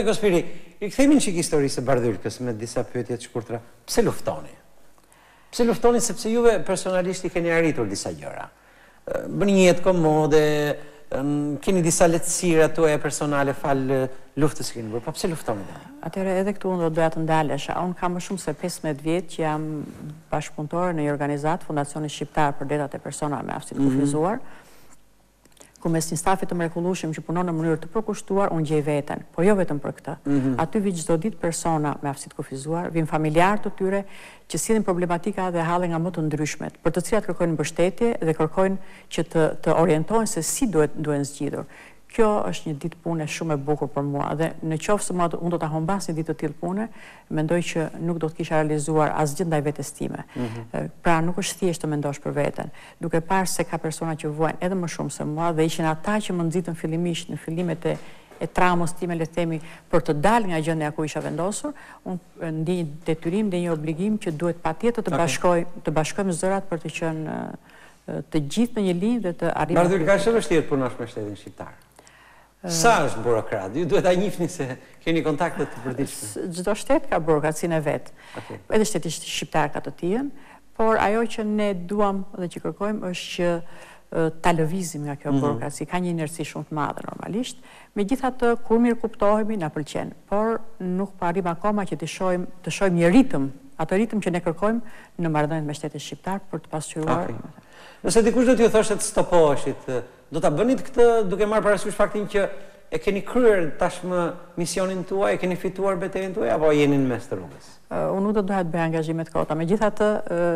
Gospiri, i kthejmë një historisë së Bardhylkës me disa pyetje të shkurtra. Pse luftoni? Pse luftoni sepse juve personalisht i keni arritur disa gjëra. Bëni një jetë komode, keni disa lehtësira tuaja personale fal luftës që keni bërë. Po pse luftoni tani? Atëherë edhe këtu unë do doja të ndalesh. Unë kam më shumë se 15 vjet që jam bashkëpunëtore në një organizatë, Fundacioni Shqiptar për Drejtat e Personave me Aftësi të Kufizuar, ku mes një stafit të mrekullueshëm që punon në mënyrë të përkushtuar, unë gjej veten, po jo vetëm për këtë. Aty vi çdo ditë persona me aftësi të kufizuar, vin familjarë të tyre që sillen problematika dhe halle nga më të ndryshmet, për të cilat kërkojnë mbështetje dhe kërkojnë që të orientohen se si duhen zgjidhur. Kjo është një ditë pune shumë e bukur për mua dhe në qoftë se unë do ta humbas një ditë të tillë pune, mendoj që nuk do të kisha realizuar asgjë ndaj vetes time. Pra nuk është thjesht të mendosh për veten, duke parë se ka persona që vuajnë edhe më shumë se mua dhe ishin ata që më nxitën fillimisht në fillimet e traumës time, le të themi, për të dalë nga gjendja ku isha vendosur, unë ndjej një detyrim dhe një obligim që duhet patjetër të bashkojmë zërat për të qenë të gjithë në një linjë dhe të arrijmë. Bardhyl, ka shumë vështirë punosh me shtetin shqiptar. Sa është burokrat? Ju duhet ta njihni se keni kontakte të përditshme. Çdo shtet ka burokracinë e vet. Edhe shteti shqiptar ka të tij, por ajo që ne duam dhe që kërkojmë është që ta lëvizim nga kjo burokraci. Ka një inerci shumë të madhe normalisht. Megjithatë, kur mirë kuptohemi, na pëlqen, por nuk po arrim akoma që të shohim një ritëm, atë ritëm që ne kërkojmë në marrëdhëniet me shtetin shqiptar për të pasqyruar. Nëse dikush do t'ju thoshte të stopoheshit, do ta bënit këtë duke marrë parasysh faktin që e keni kryer tashmë misionin tuaj, e keni fituar betejën tuaj apo jeni në mes të rrugës? Unë nuk do doja të bëj angazhime të kota. Megjithatë,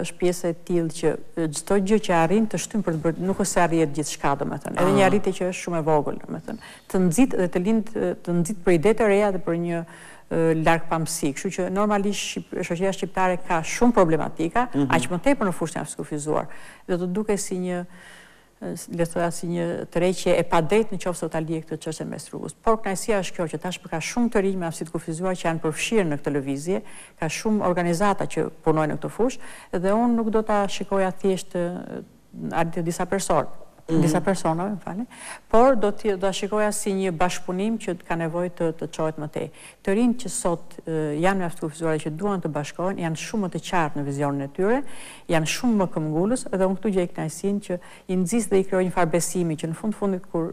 është pjesë e tillë që çdo gjë që arrin të shtyn për të bërë, nuk është se arrihet gjithçka, domethënë. Edhe një arritje që është shumë e vogël, domethënë. Të nxit dhe të nxit për ide të reja dhe për një largpamësi. Kështu që normalisht shoqëria shqiptare ka shumë problematika, aq më tepër në fushën e aftësisë kufizuar. Dhe do duket si një si një tërheqje e padrejtë në qoftë se ta lije këtë çështje mes rrugës. Por kënaqësia është kjo që tashmë ka shumë të rinj me aftësi të kufizuar që janë përfshirë në këtë lëvizje, ka shumë organizata që punojnë në këtë fushë dhe unë nuk do ta shikoja thjesht disa persona, më falni, por do ta shikoja si një bashkëpunim që ka nevojë të çohet më tej. Të rinjt që sot janë me aftësi kufizuar që duan të bashkohen, janë shumë më të qartë në vizionin e tyre, janë shumë më këmbgulës dhe unë këtu gjej kënaqësinë që i nxis dhe i krijoj një farë besimi që në fundit kur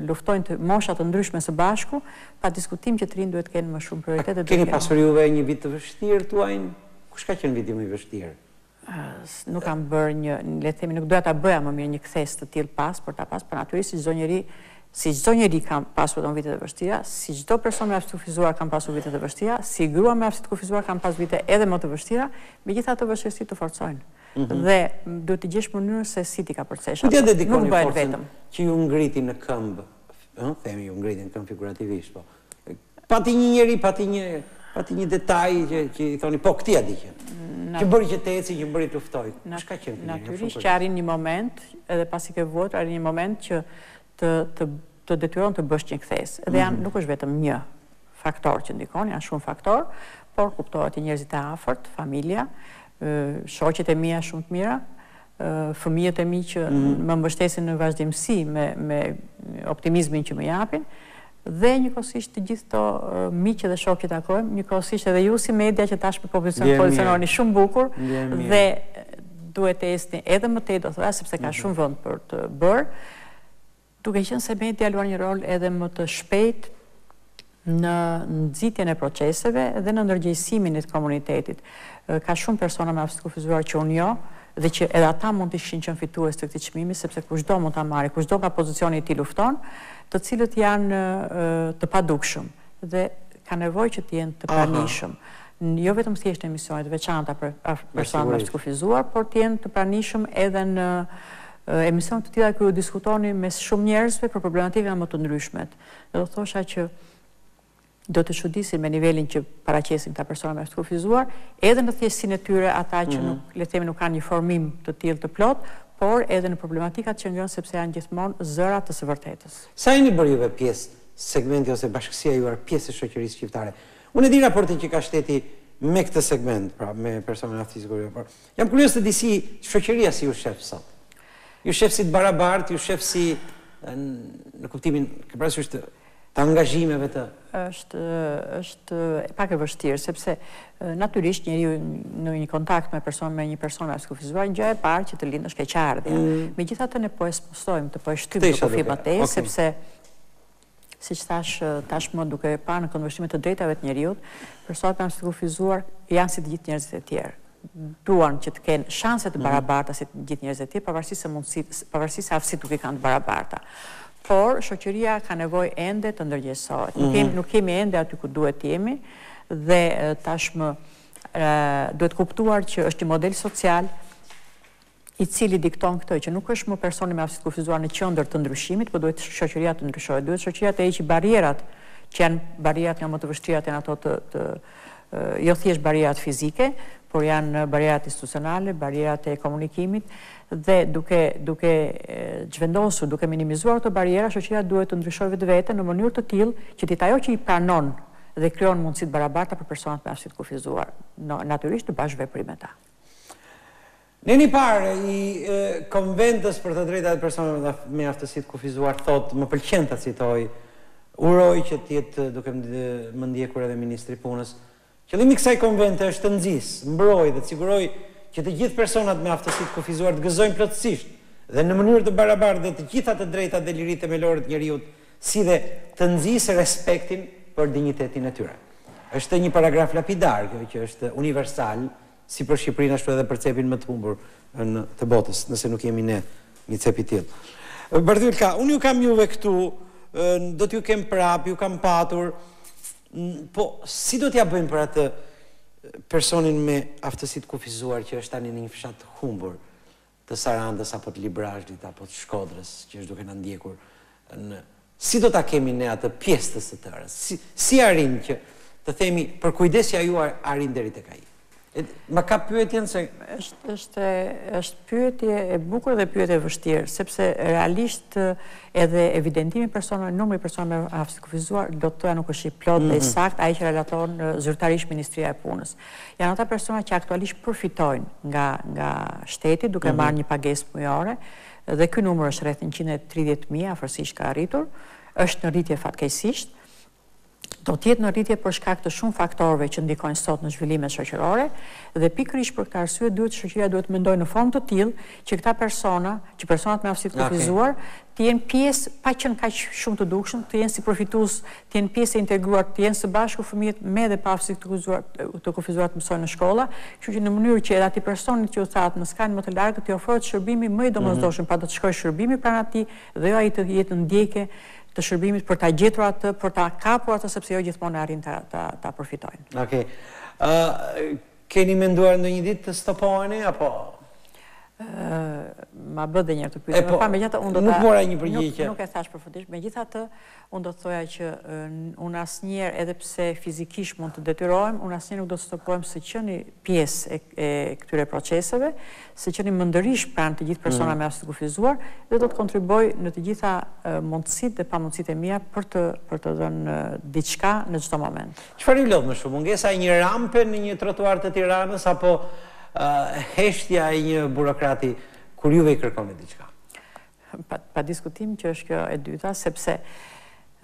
luftojnë të mosha të ndryshme së bashku, pa diskutim që të rinjt duhet të kenë më shumë prioritet. Keni pasur juve një vit të vështirë tuaj? Kush ka qenë viti më i vështirë? Nuk kam bërë le të themi, nuk doja ta bëja më mirë një kthes të tillë pas, por natyrisht si çdo njeri kam pasur edhe vite të vështira, si çdo person me aftësi të kufizuar kam pasur vite të vështira, si grua me aftësi të kufizuar kam pas vite edhe më të vështira, megjithatë vështirësitë të forcojnë. Dhe duhet të gjesh mënyrën se si ti ka përcesh. Nuk bëhet vetëm që ju ngriti në këmbë, themi ju ngriti në këmbë figurativisht, po. Pati një njeri, pati një detaj që i thoni, po këti a di që bëri që të eci, që bëri të luftoj. Shka qenë të një? Natyrisht që arrin një moment, edhe pasi ke vuajtur, arrin një moment që të detyron të bësh një kthes. Edhe nuk është vetëm një faktor që ndikon, janë shumë faktor, por kuptohet i njerëzit e afërt, familja, shoqet e mia shumë të mira, fëmijët e mi që më mbështesin në vazhdimsi me optimizmin që më japin, dhe njëkohësisht të gjithë to miqë dhe shokë që takojmë, njëkohësisht edhe ju si media që tashmë poziciononi shumë bukur dhe duhet të esni edhe më tej, do thoya, sepse ka shumë vend për të bërë, duke qenë se media luan një rol edhe më të shpejt në nxitjen e proceseve dhe në ndërgjegjësimin e komunitetit. Ka shumë persona me aftësi të kufizuar që unë jo, dhe që edhe ata mund të ishin qenë fitues të këtij çmimi, sepse kushdo mund ta marrë, kushdo nga pozicioni i tij lufton, të cilët janë të padukshëm dhe ka nevojë që të jenë të pranishëm. Jo vetëm thjesht në emisione të veçanta për personat me aftësi të kufizuar, por të jenë të pranishëm edhe në emisione të tilla ku diskutoni mes shumë njerëzve për problematika më të ndryshmet. Dhe do thosha që do të çudisin me nivelin që paraqesin këta persona me aftësi të kufizuar, edhe në thjeshtësinë e tyre ata që le të themi nuk kanë një formim të tillë të plot, por edhe në problematikat që ngjon sepse janë gjithmonë zëra të së vërtetës. Sa jeni bërë juve pjesë segmenti ose bashkësia juar pjesë e shoqërisë shqiptare? Unë e di raportin që ka shteti me këtë segment, pra me persona me aftësi të kufizuar. Jam kurioz të di si shoqëria si ju shef sot. Ju shef si të barabartë, ju shef si në kuptimin, ke parasysh të të angazhimeve të... është pak e vështirë, sepse natyrisht njeriu në një kontakt me një person me aftësi kufizuar, gjëja e parë që të lind është keqardhja. Megjithatë ne po e spostojmë, të po e shtypim në kufi më tej, sepse siç thash tashmë duke parë në konveshtimet të drejtave të njeriut, personat me aftësi kufizuar janë si të gjithë njerëzit e tjerë. Duan që të kenë shanse të barabarta si të gjithë njerëzit e tjerë, pavarësisht se aftësitë nuk i kanë të barabarta. Por shoqëria ka nevojë ende të ndërgjegjësohet. Nuk kemi ende aty ku duhet jemi dhe tashmë duhet kuptuar që është një model social i cili dikton këtë, që nuk është më personi me aftësi kufizuar në qendër të ndryshimit, por duhet shoqëria të ndryshojë. Duhet shoqëria të heqë barrierat, që janë barrierat nga më të vështirat janë ato jo thjesht barrierat fizike, por janë barrierat institucionale, barrierat e komunikimit, dhe duke zhvendosur, duke minimizuar këto barriera, shoqëria duhet të ndryshojë vetveten në mënyrë të tillë që ditë ajo që i pranon dhe krijon mundësi të barabarta për personat me aftësi të kufizuar, natyrisht të bashkëveprim me ta. Në një parë i konventës për të drejtat e personave me aftësi të kufizuar thotë, më pëlqen ta citoj, uroj që të jetë duke më ndjekur edhe ministri punës. Qëllimi i kësaj konvente është të nxjisë, mbrojë dhe të sigurojë që të gjithë personat me aftësi të kufizuar të gëzojnë plotësisht dhe në mënyrë të barabartë dhe të gjitha të drejtat dhe liritë themelore të njeriut, si dhe të nxjisë respektin për dinjitetin e tyre. Është një paragraf lapidar kjo që është universal, si për Shqipërinë ashtu edhe për cepin më të humbur të botës, nëse nuk jemi ne një cep i tillë. Bardhylka, unë ju kam juve këtu, do t'ju kem prap, ju kam patur, po si do t'ja bëjmë për atë personin me aftësi të kufizuar që është tani në një fshat të humbur të Sarandës apo të Librazhdit apo të Shkodrës, që është duke na ndjekur si do ta kemi ne atë pjesë të së tërës? Si arrin që të themi për kujdesja juaj arrin deri tek ai? Ma ka pyetjen se... është pyetje e bukur dhe pyetje e vështirë, sepse realisht edhe evidentimi personave, numri personave me aftësi kufizuar, do të thoya nuk është i plot dhe i sakt, ai që relaton zyrtarisht Ministria e Punës. Janë ata persona që aktualisht përfitojnë nga shteti duke marrë një pagesë mujore, dhe ky numër është rreth 130.000, afërsisht ka arritur, është në rritje fatkeqësisht. Do t'jetë në rritje për shkak të shumë faktorëve që ndikojnë sot në zhvillimet shoqërore dhe pikërisht për këtë arsye shoqëria duhet mendojë në formë të tillë që këta persona, që personat me aftësi të kufizuar, të jenë pjesë pa qenë kaq shumë të dukshëm, të jenë si përfitues, të jenë pjesë e integruar, të jenë së bashku fëmijët me dhe pa aftësi të kufizuar të mësojnë në shkolla, kështu që në mënyrë që edhe atij personit që u thatë në skalë më të largët t'i ofrohet shërbimi më i domosdoshëm, pa do të shkojë shërbimi pranë atij dhe jo ai të jetë ndjekje të shërbimit për ta gjetur atë, për ta kapur atë, sepse jo gjithmonë arrin ta përfitojnë. Okej. Keni menduar ndonjë ditë të stopoheni apo? Ma bë dhe njërë të pyetje. Nuk mora një përgjigje. Nuk e thash përfundimisht. Megjithatë, unë do të thoja që unë asnjëherë, edhe pse fizikisht mund të detyrohem, unë asnjëherë nuk do të stopohem së qeni pjesë e këtyre proceseve, së qeni mëndërish pranë të gjithë persona me aftësi të kufizuar dhe do të kontriboj në të gjitha mundësitë dhe pamundësitë e mia për të dhënë diçka në çdo moment. Çfarë ju lodh më shumë? Mungesa e një rampe në një trotuar të Tiranës apo heshtja e një burokrati kur juve i kërkoni diçka? Pa diskutim që është kjo e dyta, sepse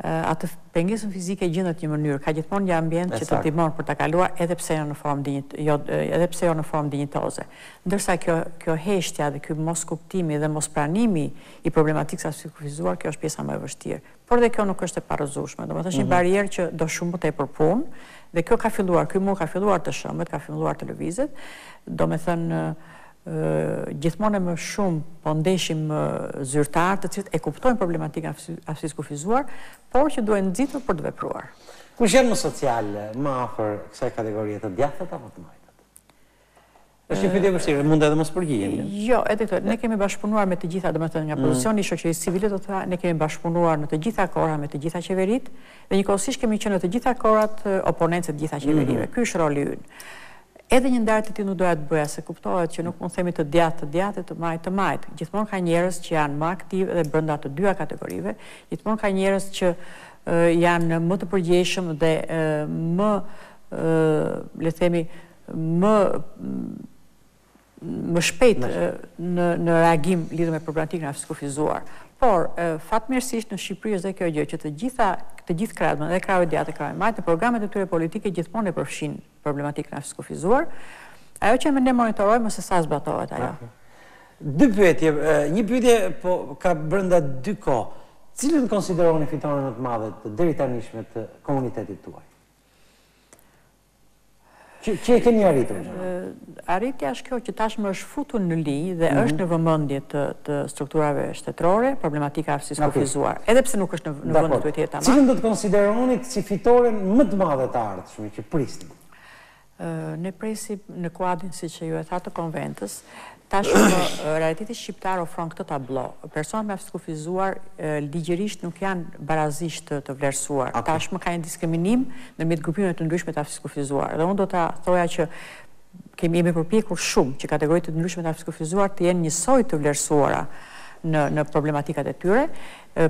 atë pengesën fizike gjendet një mënyrë, ka gjithmonë një ambient që të ndihmon për ta kaluar edhe pse jo në formë dinjitoze. Ndërsa kjo heshtja dhe ky mos kuptimi dhe mos pranimi i problematikës së aftësisë kufizuar, kjo është pjesa më e vështirë. Por dhe kjo nuk është e parëzueshme, domethënë është një barierë që do shumë më tepër punë, dhe kjo ka filluar, ky muaj ka filluar të shëmbet, ka filluar të lëvizet, domethënë gjithmonë më shumë po ndeshim zyrtar të cilët e kuptojnë problematikën e aftësisë kufizuar, por që duhen nxitur për të vepruar. Kush janë më social, më afër kësaj kategorie të djathtë apo të majtët? Është një pyetje e vështirë, mund edhe mos përgjigjem. Jo, edhe këtë, ne kemi bashkëpunuar me të gjitha, domethënë nga pozicioni i shoqërisë civile, do të thoya, ne kemi bashkëpunuar në të gjitha kohra me të gjitha qeveritë dhe njëkohësisht kemi qenë në të gjitha kohrat oponencë të gjitha qeverive. Ky është roli ynë. Edhe një ndarje të tillë nuk doja të bëja, se kuptohet që nuk mund themi të djathtë, të majtë. Gjithmonë ka njerëz që janë më aktiv edhe brenda të dyja kategorive, gjithmonë ka njerëz që janë më të përgjegjshëm dhe më, le të themi, më shpejt në reagim lidhur me problematikën e aftësisë kufizuar. Por, fatmirësisht në Shqipëri është dhe kjo gjë, që të gjithë krahët, dhe krahët djathtë, krahët majtë, programet e tyre politike gjithmonë e përfshin problematikën e aftësisë kufizuar. Ajo që ne monitorojmë se sa zbatohet ajo. Dy pyetje, një pyetje po ka brenda dy kohë. Cilën konsideroni fitoren më të madhe të deri tanishme të komunitetit tuaj? Që e keni arritur? Arritja është kjo që tashmë është futur në linjë dhe është në vëmendje të strukturave shtetërore, problematika e aftësisë kufizuar, edhe pse nuk është në vend të tjetër. Cilën do të konsideroni si fitoren më të madhe të ardhshme që prisni? Ne presim në kuadrin, siç ju e tha, të konventës. Tashmë realiteti shqiptar ofron këtë tablo. Personat me aftësi kufizuar ligjërisht nuk janë barazisht të vlerësuar. Tashmë ka një diskriminim ndërmjet grupimeve të ndryshme të aftësisë kufizuar. Dhe unë do ta thoja që jemi përpjekur shumë që kategoritë të ndryshme të aftësisë kufizuar të jenë njësoj të vlerësuara në problematikat e tyre.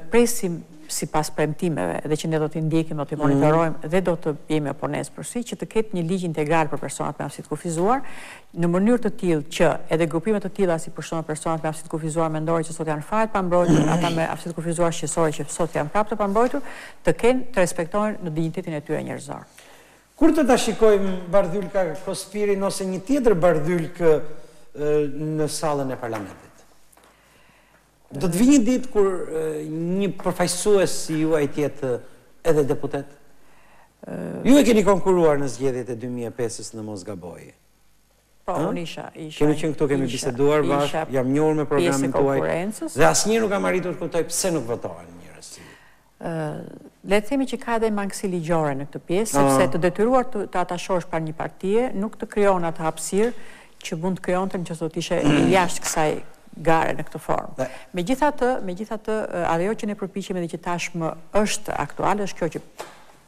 Presim sipas premtimeve dhe që ne do t'i ndjekim, do t'i monitorojmë dhe do të jemi oponesë përsi që të ketë një ligj integral për personat me aftësi kufizuar në mënyrë të tillë që edhe grupimet të tilla si për shembull personat me aftësi kufizuar mendore që sot janë fare të pambrojtur, ata me aftësi kufizuar shqetësore që sot janë prapë të pambrojtur, të respektojnë në dinjitetin e tyre njerëzor. Kur të ta shikojmë Bardhylka Kospirin ose një tjetër Bardhyl në sallën e parlamentit? Do të vi një ditë kur një përfaqësues si juaj të jetë edhe deputet? Ju e keni konkuruar në zgjedhjet e 2005-s në mos gaboj. Po, unë isha. Kemi qenë këtu, kemi biseduar bashkë, jam njohur me programin tuaj. Dhe asnjëherë nuk kam arritur të kuptoj pse nuk votohen njerëz si ju. Le të themi që ka edhe mangësi ligjore në këtë pjesë, sepse të detyruar të atashosh par një partie nuk të krijon atë hapësirë që mund të krijonte nëse do të ishe jashtë kësaj gare në këtë formë. Megjithatë, ajo që ne përpiqemi dhe që tashmë është aktuale është kjo që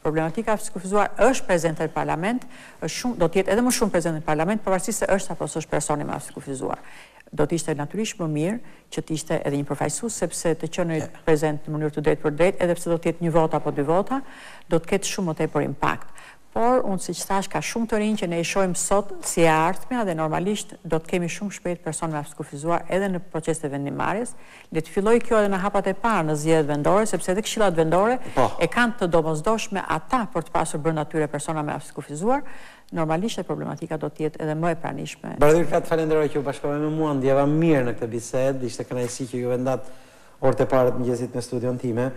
problematika e aftësisë kufizuar është prezente në parlament, do të jetë edhe më shumë prezente në parlament, pavarësisht se është apo s'është personi me aftësi kufizuar. Do të ishte natyrisht më mirë që të ishte edhe një përfaqësues, sepse të qenë prezent në mënyrë të drejtë për drejtë, edhe pse do të jetë një vot apo dy vota, do të ketë shumë më tepër impakt. Por, unë siç thash, ka shumë të rinj që ne i shohim sot si e ardhmja dhe normalisht do të kemi shumë shpejt personë me aftësi kufizuar edhe në proceset e vendimarrjes. Le të fillojë kjo edhe në hapat e parë në zgjedhjet vendore, sepse edhe këshillat vendore e kanë të domosdoshme ata për të pasur brenda tyre persona me aftësi kufizuar. Normalisht e problematika do të jetë edhe më e pranishme. Bardhylka, të falenderoj që u bashkove me mua, ndjeva mirë në këtë bisedë, ishte kënaqësi që ju vendat orët e para të mëngjesit në studion time.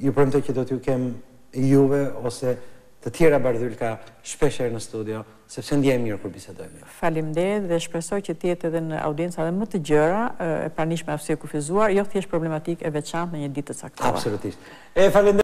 Ju premtoj që do t'ju kem juve ose të tjera Bardhylka shpeshherë në studio, sepse ndjej mirë kur bisedojmë. Faleminderit dhe shpresoj që të jetë edhe në audiencë edhe më të gjëra e pranishme aftësi kufizuar, jo thjesht problematikë e veçantë në një ditë të caktuar. Absolutisht.